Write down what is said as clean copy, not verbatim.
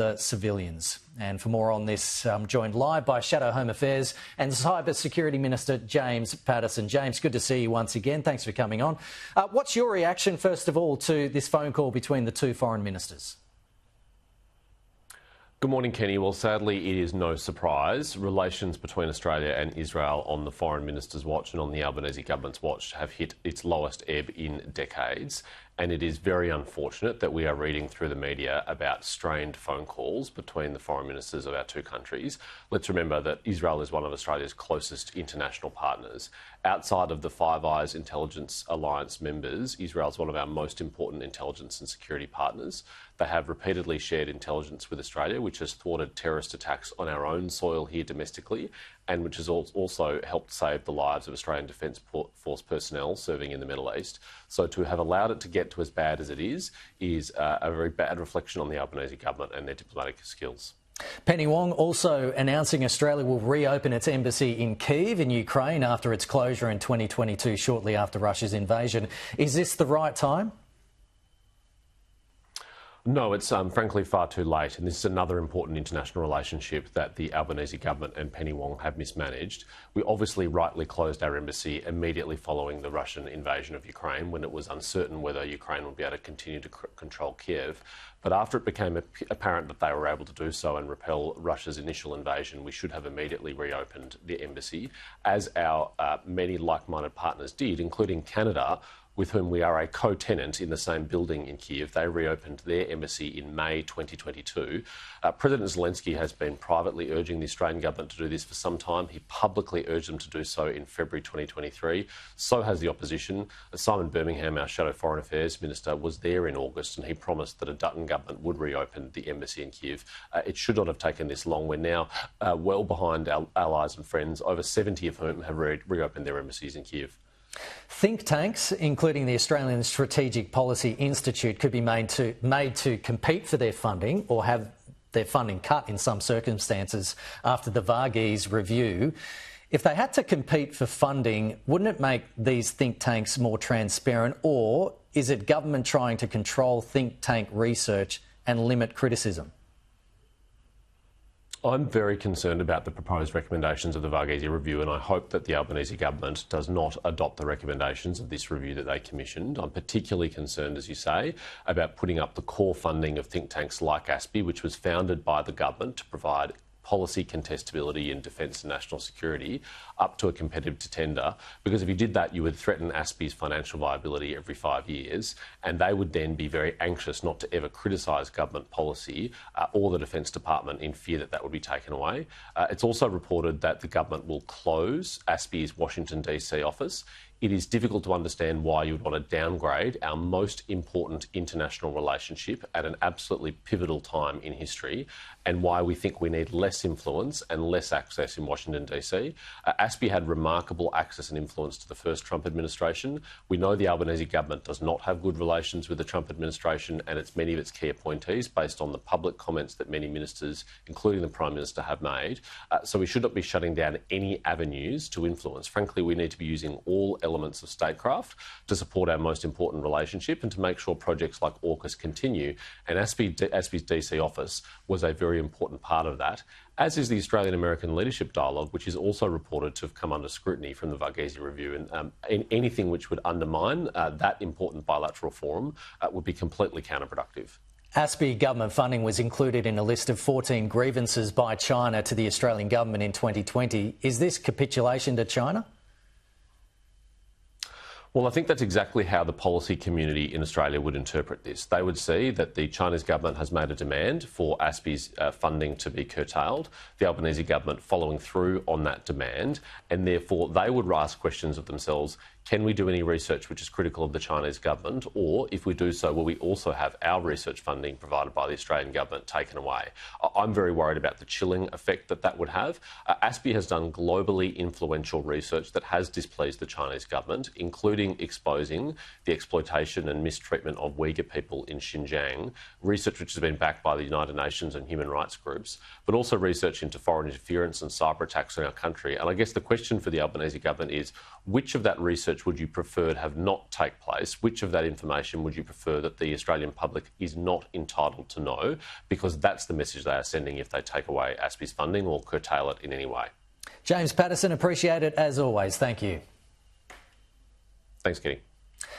the civilians. And for more on this, I'm joined live by Shadow Home Affairs and Cyber Security Minister James Patterson. James, good to see you once again. Thanks for coming on. What's your reaction, first of all, to this phone call between the two foreign ministers? Good morning, Kenny. Well, sadly, it is no surprise. Relations between Australia and Israel on the Foreign Minister's watch and on the Albanese government's watch have hit its lowest ebb in decades. And it is very unfortunate that we are reading through the media about strained phone calls between the foreign ministers of our two countries. Let's remember that Israel is one of Australia's closest international partners. Outside of the Five Eyes Intelligence Alliance members, Israel is one of our most important intelligence and security partners. They have repeatedly shared intelligence with Australia, which has thwarted terrorist attacks on our own soil here domestically, and which has also helped save the lives of Australian Defence Force personnel serving in the Middle East. So to have allowed it to get to as bad as it is a very bad reflection on the Albanese government and their diplomatic skills. Penny Wong also announcing Australia will reopen its embassy in Kyiv in Ukraine after its closure in 2022, shortly after Russia's invasion. Is this the right time? No, it's frankly far too late, and this is another important international relationship that the Albanese government and Penny Wong have mismanaged. We obviously rightly closed our embassy immediately following the Russian invasion of Ukraine, when it was uncertain whether Ukraine would be able to continue to control Kiev. But after it became apparent that they were able to do so and repel Russia's initial invasion, we should have immediately reopened the embassy, as our many like-minded partners did, including Canada, with whom we are a co-tenant in the same building in Kyiv. They reopened their embassy in May 2022. President Zelensky has been privately urging the Australian government to do this for some time. He publicly urged them to do so in February 2023. So has the opposition. Simon Birmingham, our Shadow Foreign Affairs Minister, was there in August, and he promised that a Dutton government would reopen the embassy in Kyiv. It should not have taken this long. We're now well behind our allies and friends, over 70 of whom have reopened their embassies in Kyiv. Think tanks, including the Australian Strategic Policy Institute, could be made to compete for their funding or have their funding cut in some circumstances after the Varghese review. If they had to compete for funding, wouldn't it make these think tanks more transparent, or is it government trying to control think tank research and limit criticism? I'm very concerned about the proposed recommendations of the Varghese review, and I hope that the Albanese government does not adopt the recommendations of this review that they commissioned. I'm particularly concerned, as you say, about putting up the core funding of think tanks like ASPI, which was founded by the government to provide policy contestability in defence and national security, up to a competitive tender, because if you did that, you would threaten ASPI's financial viability every 5 years, and they would then be very anxious not to ever criticise government policy or the Defence Department in fear that that would be taken away. It's also reported that the government will close ASPI's Washington DC office. It is difficult to understand why you would want to downgrade our most important international relationship at an absolutely pivotal time in history, and why we think we need less influence and less access in Washington DC. ASPI had remarkable access and influence to the first Trump administration. We know the Albanese government does not have good relations with the Trump administration and many of its key appointees, based on the public comments that many ministers, including the Prime Minister, have made. So we should not be shutting down any avenues to influence. Frankly, we need to be using all elements of statecraft to support our most important relationship and to make sure projects like AUKUS continue. And ASPI's DC office was a very important part of that, as is the Australian-American Leadership Dialogue, which is also reported to have come under scrutiny from the Varghese review. And anything which would undermine that important bilateral forum would be completely counterproductive. ASPI government funding was included in a list of 14 grievances by China to the Australian government in 2020. Is this capitulation to China? Well, I think that's exactly how the policy community in Australia would interpret this. They would see that the Chinese government has made a demand for ASPI's funding to be curtailed, the Albanese government following through on that demand, and therefore they would ask questions of themselves: can we do any research which is critical of the Chinese government? Or if we do so, will we also have our research funding provided by the Australian government taken away? I'm very worried about the chilling effect that that would have. ASPI has done globally influential research that has displeased the Chinese government, including exposing the exploitation and mistreatment of Uyghur people in Xinjiang, research which has been backed by the United Nations and human rights groups, but also research into foreign interference and cyber attacks in our country. And I guess the question for the Albanese government is, which of that research research would you prefer to have not take place? Which of that information would you prefer that the Australian public is not entitled to know? Because that's the message they are sending if they take away ASPI's funding or curtail it in any way. James Patterson, appreciate it as always. Thank you. Thanks, Kenny.